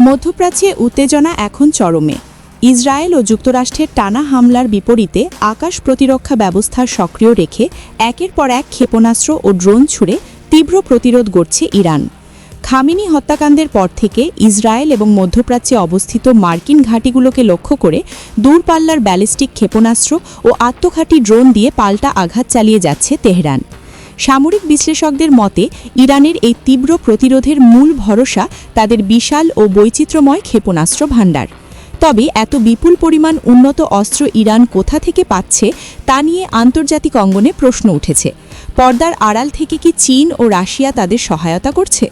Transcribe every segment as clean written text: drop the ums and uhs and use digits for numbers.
মধ্যপ্রাচ্যে উত্তেজনা এখন চরমে। ইসরায়েল ও যুক্তরাষ্ট্রের টানা হামলার বিপরীতে আকাশ প্রতিরক্ষা ব্যবস্থা সক্রিয় রেখে একের পর এক ক্ষেপণাস্ত্র ও ড্রোন ছুড়ে তীব্র প্রতিরোধ গড়ছে ইরান। খামেনি হত্যাকাণ্ডের পর থেকে ইসরায়েল এবং মধ্যপ্রাচ্যে অবস্থিত মার্কিন ঘাঁটিগুলোকে লক্ষ্য করে দূরপাল্লার ব্যালিস্টিক ক্ষেপণাস্ত্র ও আত্মঘাতী ড্রোন দিয়ে পাল্টা আঘাত চালিয়ে যাচ্ছে তেহরান। সামরিক বিশ্লেষকদের মতে ইরানের এই তীব্র প্রতিরোধের মূল ভরসা তাদের বিশাল ও বৈচিত্র্যময় ক্ষেপণাস্ত্র ভাণ্ডার। তবে এত বিপুল পরিমাণ উন্নত অস্ত্র ইরান কোথা থেকে পাচ্ছে তা নিয়ে আন্তর্জাতিক অঙ্গনে প্রশ্ন উঠেছে। পর্দার আড়াল থেকে কি চীন ও রাশিয়া তাদের সহায়তা করছে?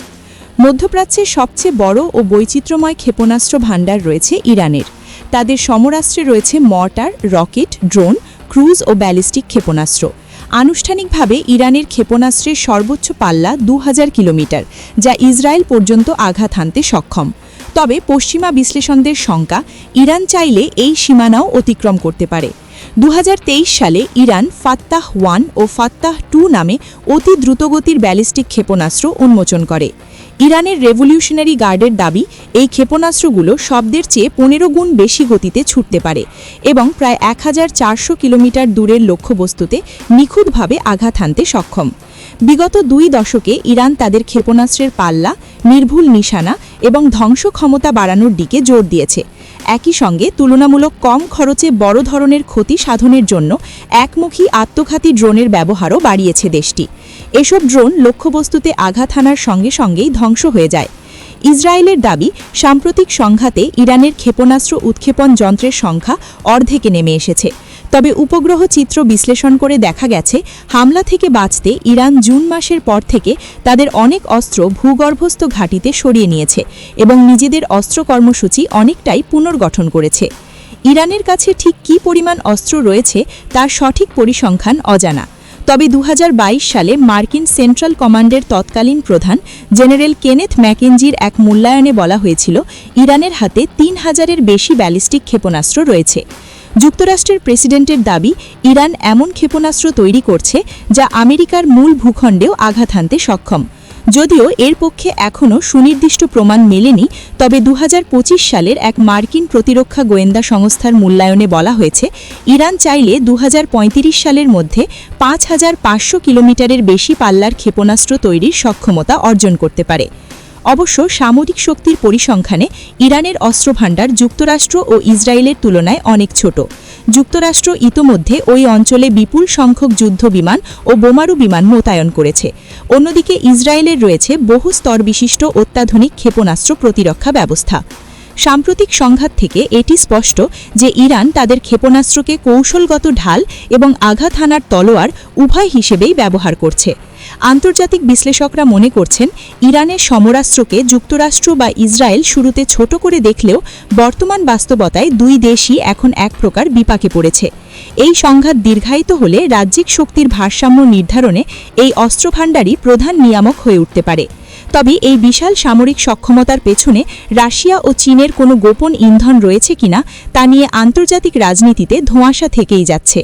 মধ্যপ্রাচ্যের সবচেয়ে বড় ও বৈচিত্র্যময় ক্ষেপণাস্ত্র ভাণ্ডার রয়েছে ইরানের। তাদের সমরাস্ত্রে রয়েছে মর্টার, রকেট, ড্রোন, ক্রুজ ও ব্যালিস্টিক ক্ষেপণাস্ত্র। আনুষ্ঠানিকভাবে ইরানের ক্ষেপণাস্ত্রের সর্বোচ্চ পাল্লা 2000 কিলোমিটার, যা ইসরায়েল পর্যন্ত আঘাত হানতে সক্ষম। তবে পশ্চিমা বিশ্লেষকদের শঙ্কা, ইরান চাইলে এই সীমানাও অতিক্রম করতে পারে। 2023 সালে ইরান ফাত্তাহ 1 ও ফাত্তাহ 2 নামে অতি দ্রুতগতির ব্যালিস্টিক ক্ষেপণাস্ত্র উন্মোচন করে। ইরানের রেভলিউশনারি গার্ডের দাবি, এই ক্ষেপণাস্ত্রগুলো শব্দের চেয়ে 15 গুণ বেশি গতিতে ছুটতে পারে এবং প্রায় 1400 কিলোমিটার দূরের লক্ষ্যবস্তুতে নিখুঁতভাবে আঘাত হানতে সক্ষম। বিগত 2 দশকে ইরান তাদের ক্ষেপণাস্ত্রের পাল্লা, নির্ভুল নিশানা এবং ধ্বংস ক্ষমতা বাড়ানোর দিকে জোর দিয়েছে। একই সঙ্গে তুলনামূলক কম খরচে বড় ধরনের ক্ষতি সাধনের জন্য একমুখী আত্মঘাতী ড্রোনের ব্যবহারও বাড়িয়েছে দেশটি। এসব ড্রোন লক্ষ্যবস্তুতে আঘাত হানার সঙ্গে সঙ্গেই ধ্বংস হয়ে যায়। ইসরায়েলের দাবি, সাম্প্রতিক সংঘাতে ইরানের ক্ষেপণাস্ত্র উৎক্ষেপণ যন্ত্রের সংখ্যা অর্ধেকে নেমে এসেছে। তবে উপগ্রহ চিত্র বিশ্লেষণ করে দেখা গেছে, হামলা থেকে বাঁচতে ইরান জুন মাসের পর থেকে তাদের অনেক অস্ত্র ভূগর্ভস্থ ঘাঁটিতে সরিয়ে নিয়েছে এবং নিজেদের অস্ত্র কর্মসূচি অনেকটাই পুনর্গঠন করেছে। ইরানের কাছে ঠিক কী পরিমাণ অস্ত্র রয়েছে তার সঠিক পরিসংখ্যান অজানা। তবে 2022 সালে মার্কিন সেন্ট্রাল কমান্ডের তৎকালীন প্রধান জেনারেল কেনেথ ম্যাকেঞ্জির এক মূল্যায়নে বলা হয়েছিল, ইরানের হাতে 3000-এর বেশি ব্যালিস্টিক ক্ষেপণাস্ত্র রয়েছে। যুক্তরাষ্ট্রের প্রেসিডেন্টের দাবি, ইরান এমন ক্ষেপণাস্ত্র তৈরি করছে যা আমেরিকার মূল ভূখণ্ডেও আঘাত হানতে সক্ষম। যদিও এর পক্ষে এখনও সুনির্দিষ্ট প্রমাণ মেলেনি, তবে 2025 সালের এক মার্কিন প্রতিরক্ষা গোয়েন্দা সংস্থার মূল্যায়নে বলা হয়েছে, ইরান চাইলে 2035 সালের মধ্যে 5500 কিলোমিটারের বেশি পাল্লার ক্ষেপণাস্ত্র তৈরির সক্ষমতা অর্জন করতে পারে। অবশ্য সামরিক শক্তির পরিসংখ্যানে ইরানের অস্ত্রভাণ্ডার যুক্তরাষ্ট্র ও ইসরায়েলের তুলনায় অনেক ছোট। যুক্তরাষ্ট্র ইতোমধ্যে ওই অঞ্চলে বিপুল সংখ্যক যুদ্ধ বিমান ও বোমারু বিমান মোতায়েন করেছে। অন্যদিকে ইসরায়েলের রয়েছে বহু স্তর বিশিষ্ট অত্যাধুনিক ক্ষেপণাস্ত্র প্রতিরক্ষা ব্যবস্থা। সাম্প্রতিক সংঘাত থেকে এটি স্পষ্ট যে ইরান তাদের ক্ষেপণাস্ত্রকে কৌশলগত ঢাল এবং আঘাত হানার তলোয়ার উভয় হিসেবেই ব্যবহার করছে। আন্তর্জাতিক বিশ্লেষকরা মনে করছেন, ইরানের সমরাস্ত্রকে যুক্তরাষ্ট্র বা ইসরায়েল শুরুতে ছোট করে দেখলেও বর্তমান বাস্তবতায় দুই দেশই এখন এক প্রকার বিপাকে পড়েছে। এই সংঘাত দীর্ঘায়িত হলে রাজ্যিক শক্তির ভারসাম্য নির্ধারণে এই অস্ত্রভাণ্ডারই প্রধান নিয়ামক হয়ে উঠতে পারে। তবে এই বিশাল সামরিক সক্ষমতার পেছনে রাশিয়া ও চীনের কোনো গোপন ইন্ধন রয়েছে কিনা তা নিয়ে আন্তর্জাতিক রাজনীতিতে ধোঁয়াশা থেকেই যাচ্ছে।